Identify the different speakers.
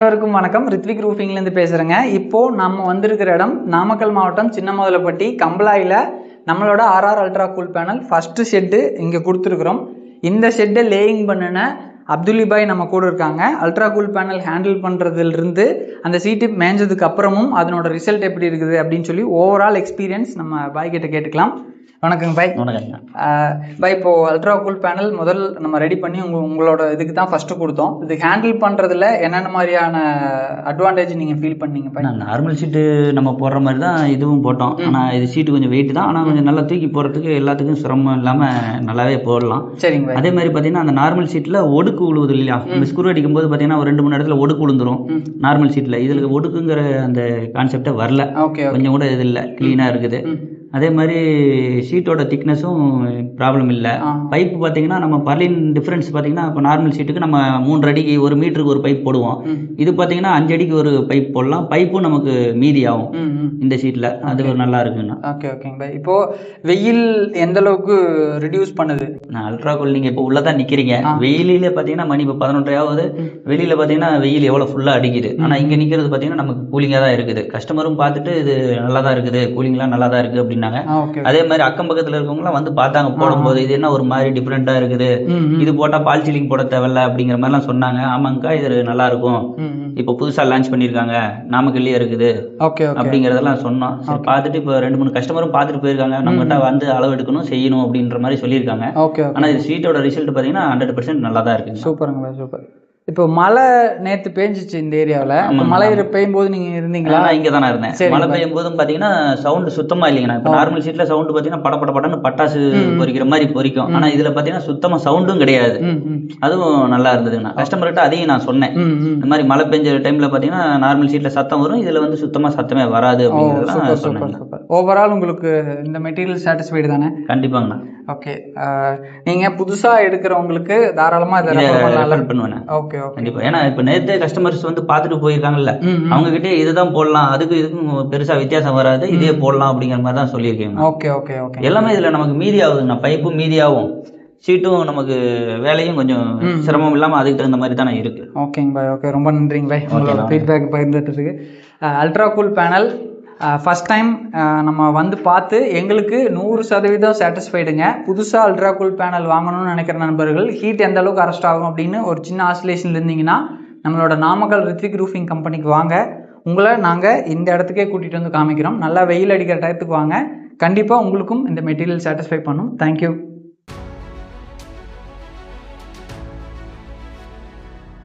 Speaker 1: அனைவருக்கும் வணக்கம். ரித்விக் ரூஃபிங்லேருந்து பேசுகிறேங்க. இப்போது நம்ம வந்திருக்கிற இடம் நாமக்கல் மாவட்டம் சின்னமதுலப்பட்டி கம்பளாயில் நம்மளோட RR ultra cool panel first shed இங்கே கொடுத்துருக்குறோம். இந்த ஷெட்டை லேயிங் பண்ணின அப்துல்லிபாய் நம்ம கூட இருக்காங்க. அல்ட்ரா கூல் பேனல் ஹேண்டில் பண்ணுறதுலேருந்து அந்த சீட்டு மேய்ஞ்சதுக்கு அப்புறமும் அதனோட ரிசல்ட் எப்படி இருக்குது அப்படின்னு சொல்லி ஓவரால் எக்ஸ்பீரியன்ஸ் நம்ம பாய் கிட்ட கேட்டுக்கலாம். வணக்கங்க பாய்.
Speaker 2: வணக்கங்க
Speaker 1: பாய். இப்போது அல்ட்ரா கூல் பேனல் நம்ம ரெடி பண்ணி உங்களோட இதுக்கு தான் ஃபஸ்ட்டு கொடுத்தோம். இது ஹேண்டில் பண்ணுறதுல என்னென்ன மாதிரியான அட்வான்டேஜ் நீங்கள் ஃபீல் பண்ணீங்க பாய்?
Speaker 2: நார்மல் சீட்டு நம்ம போடுற மாதிரி தான் இதுவும் போட்டோம். ஆனால் இது சீட்டு கொஞ்சம் வெயிட் தான். ஆனால் கொஞ்சம் நல்லா தூக்கி போடுறதுக்கு எல்லாத்துக்கும் சிரமம் இல்லாமல் நல்லாவே போடலாம்.
Speaker 1: சரிங்க பாய்.
Speaker 2: அதே மாதிரி பார்த்தீங்கன்னா அந்த நார்மல் சீட்டில் ஒடுக்கு விழுவுது இல்லையா, இந்த ஸ்க்ரூ அடிக்கும் போது பார்த்தீங்கன்னா ஒரு 2-3 இடத்துல ஒடுக்கு விழுந்துரும் நார்மல் சீட்டில். இதில் ஒடுக்குங்கிற அந்த கான்செப்டே வரல. கொஞ்சம் கூட இது இல்லை, க்ளீனாக இருக்குது. அதே மாதிரி ஷீட்டோட திக்னஸும் ப்ராப்ளம் இல்லை. பைப்பு பார்த்தீங்கன்னா நம்ம பர்லின் டிஃப்ரென்ஸ் பார்த்தீங்கன்னா இப்போ நார்மல் ஷீட்டுக்கு நம்ம 3 அடிக்கு 1 மீட்டருக்கு ஒரு பைப் போடுவோம். இது பார்த்தீங்கன்னா 5 அடிக்கு ஒரு பைப் போடலாம். பைப்பும் நமக்கு மீதி ஆகும் இந்த ஷீட்டில். அது ஒரு நல்லா இருக்குண்ணா.
Speaker 1: ஓகேங்க பாய். இப்போது வெயில் எந்த அளவுக்கு ரிடியூஸ் பண்ணுது?
Speaker 2: நான் அல்ட்ரா கூல் நீங்கள் இப்போ உள்ளே தான் நிற்கிறீங்க. வெயிலே பார்த்தீங்கன்னா மணி இப்போ 11 ஆகுது. வெளியில் பார்த்தீங்கன்னா வெயில் எவ்வளோ ஃபுல்லாக அடிக்குது. ஆனால் இங்கே நிற்கிறது பார்த்தீங்கன்னா நமக்கு கூலிங்காக தான் இருக்குது. கஸ்டமரும் பார்த்துட்டு இது நல்லா தான் இருக்குது, கூலிங்லாம் நல்லா தான் இருக்குது அப்படின்னு. அதே மாதிரி அக்கம் பக்கத்துல இருக்கவங்களாம் வந்து பார்த்தாங்க போடும்போது, இது என்ன ஒரு மாதிரி டிஃப்ரெண்டா இருக்குது, இது போட்டா பால் சீலிங் போட தேவையில்ல அப்படிங்கிற மாதிரிலாம் சொன்னாங்க. ஆமாங்கக்கா, இது நல்லா இருக்கும், இப்போ புதுசா லான்ச் பண்ணிருக்காங்க, நாமக்கல்லே இருக்குது அப்படிங்கறதெல்லாம் சொன்னோம். சரி பார்த்துட்டு இப்போ 2-3 கஸ்டமரும் பார்த்துட்டு போயிருக்காங்க. நம்மகிட்ட வந்து அளவு எடுக்கணும், செய்யணும் அப்படின்ற மாதிரி சொல்லியிருக்காங்க. ஆனா இது சீட்டோட ரிசல்ட் பாத்தீங்கன்னா 100% நல்லா தான் இருக்கு.
Speaker 1: சூப்பருங்க, சூப்பர். இப்போ மழை நேற்று பேஞ்சிச்சு இந்த ஏரியாவில். மழை பெய்யும் போது நீங்கள் இருந்தீங்களா?
Speaker 2: இங்கே தானே இருந்தேன். மழை பெய்யும் போதும் பார்த்தீங்கன்னா சவுண்டு சுத்தமாக இல்லைங்கண்ணா. இப்போ நார்மல் சீட்டில் சவுண்டு பார்த்தீங்கன்னா படப்படன்னு பட்டாசு பொறிக்கிற மாதிரி பொறிக்கும். ஆனால் இதில் பார்த்தீங்கன்னா சுத்தமாக சவுண்டும் கிடையாது. அதுவும் நல்லா இருந்ததுங்கண்ணா. கஸ்டமர்கிட்ட அதையும் நான் சொன்னேன், இந்த மாதிரி மழை பெஞ்ச டைமில் பார்த்தீங்கன்னா நார்மல் சீட்டில் சத்தம் வரும், இதில் வந்து சுத்தமாக சத்தமே வராது அப்படிங்கிறதெல்லாம் சொன்னேன்.
Speaker 1: ஓவரால் உங்களுக்கு இந்த மெட்டீரியல் சாட்டிஸ்ஃபைடு தானே?
Speaker 2: கண்டிப்பாங்கண்ணா.
Speaker 1: ஓகே. நீங்கள் புதுசாக எடுக்கிறவங்களுக்கு தாராளமாக இதை ரெஃபர்
Speaker 2: பண்ணுவேன். ஓகே கண்டிப்பா. ஏன்னா இப்ப நேரத்தே கஸ்டமர்ஸ் வந்து பார்த்துட்டு போயிருக்காங்கல்ல, அவங்க கிட்டே இதுதான் போடலாம், இதுக்கும் பெருசா வித்தியாசம் வராது, இதே போடலாம் அப்படிங்கிற மாதிரி தான் சொல்லியிருக்கேன்.
Speaker 1: ஓகே.
Speaker 2: எல்லாமே இதுல நமக்கு மீதி ஆகுதுண்ணா. பைப்பும் மீதி ஆகும், சீட்டும் நமக்கு வேலையும் கொஞ்சம் சிரமம் இல்லாமல் அதுக்கு தகுந்த மாதிரி தானே இருக்கு.
Speaker 1: ஓகேங்க பாய். ஓகே, ரொம்ப நன்றிங்க பாய் உங்களோட ஃபீட்பேக் பகிர்ந்துட்டதுக்கு. Ultra cool panel first time நம்ம வந்து பார்த்து எங்களுக்கு 100% சாட்டிஸ்ஃபைடுங்க. புதுசாக அல்ட்ரா கூல் பேனல் வாங்கணும்னு நினைக்கிற நண்பர்கள், ஹீட் எந்த அளவுக்கு அரெஸ்ட் ஆகும் அப்படின்னு ஒரு சின்ன ஆசிலேஷன் இருந்தீங்கன்னா நம்மளோட நாமக்கல் ரித்விக் ரூஃபிங் கம்பெனிக்கு வாங்க. உங்களை நாங்கள் இந்த இடத்துக்கே கூட்டிகிட்டு வந்து காமிக்கிறோம். நல்லா வெயில் அடிக்கிற டயத்துக்கு வாங்க. கண்டிப்பாக உங்களுக்கும் இந்த மெட்டீரியல் சாட்டிஸ்ஃபை பண்ணும். தேங்க்யூ.